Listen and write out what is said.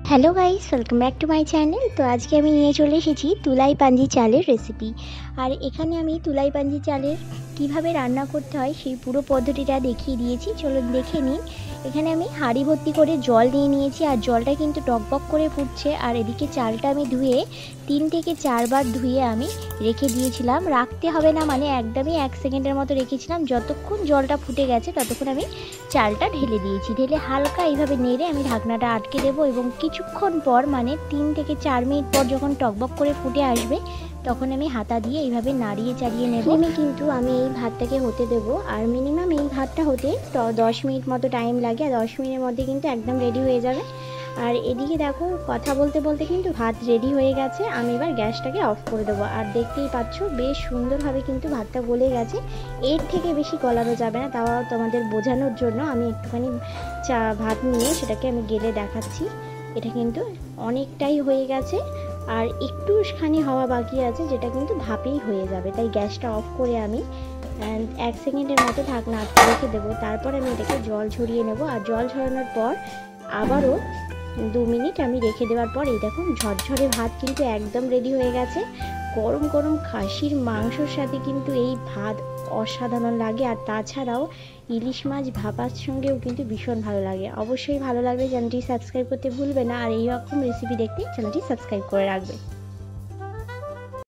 Hello guys, welcome back to my channel. তো আজকে আমি নিয়ে চলে এসেছি তুলাই পাঞ্জি চালের রেসিপি। আর এখানে আমি তুলাই পাঞ্জি চালের কিভাবে রান্না করতে হয় সেই পুরো পদ্ধতিটা দেখিয়ে দিয়েছি, চলুন দেখে নিন। এখানে আমি হাঁড়ি ভর্তি করে জল নিয়ে নিয়েছি, আর জলটা কিন্তু টকবক করে ফুটছে। আর এদিকে চালটা আমি ধুয়ে 3 থেকে 4 বার ধুয়ে আমি রেখে দিয়েছিলাম। রাখতে হবে না, মানে একদমই 1 সেকেন্ডের মতো রেখেছিলাম। যতক্ষণ জলটা ফুটে গেছে ততক্ষণ আমি চালটা ঢেলে দিয়েছি। ঢেলে হালকা এইভাবে নেড়ে আমি ঢাকনাটা আটকে দেবো, এবং কিছুক্ষণ পর মানে 3 থেকে 4 মিনিট পর যখন টকবক করে ফুটে আসবে তখন আমি হাতা দিয়ে এইভাবে নাড়িয়ে চাড়িয়ে নেব। কিন্তু আমি এই ভাতটাকে হতে দেবো, আর মিনিমাম এই ভাতটা হতে 10 মিনিট মতো টাইম লাগে, আর 10 মিনিটের মধ্যে কিন্তু একদম রেডি হয়ে যাবে। আর এদিকে দেখো, কথা বলতে বলতে কিন্তু ভাত রেডি হয়ে গেছে। আমি এবার গ্যাসটাকে অফ করে দেবো। আর দেখতেই পাচ্ছ বেশ সুন্দরভাবে কিন্তু ভাতটা গলে গেছে। এর থেকে বেশি গলানো যাবে না, তাও তোমাদের বোঝানোর জন্য আমি একটুখানি ভাত নিয়ে সেটাকে আমি গেলে দেখাচ্ছি। এটা কিন্তু অনেকটাই হয়ে গেছে, আর একটুখানি হওয়া বাকি আছে, যেটা কিন্তু ভাপেই হয়ে যাবে। তাই গ্যাসটা অফ করে আমি 1 সেকেন্ডের মতো ঢাকনা আটকে রেখে দেবো। তারপর আমি এটাকে জল ঝরিয়ে নেব। আর জল ঝরানোর পর আবারও 2 মিনিট আমি রেখে দেওয়ার পর এই দেখুন ঝরঝরে ভাত কিন্তু একদম রেডি হয়ে গেছে। গরম গরম খাসির মাংসর সাথে কিন্তু এই ভাত অসাধারণ লাগে। আর তাছাড়াও ইলিশ মাছ ভাপার সঙ্গেও কিন্তু ভীষণ ভালো লাগে। অবশ্যই ভালো লাগলে চ্যানেলটি সাবস্ক্রাইব করতে ভুলবে না, আর এই রকম রেসিপি দেখতে চ্যানেলটি সাবস্ক্রাইব করে রাখবে।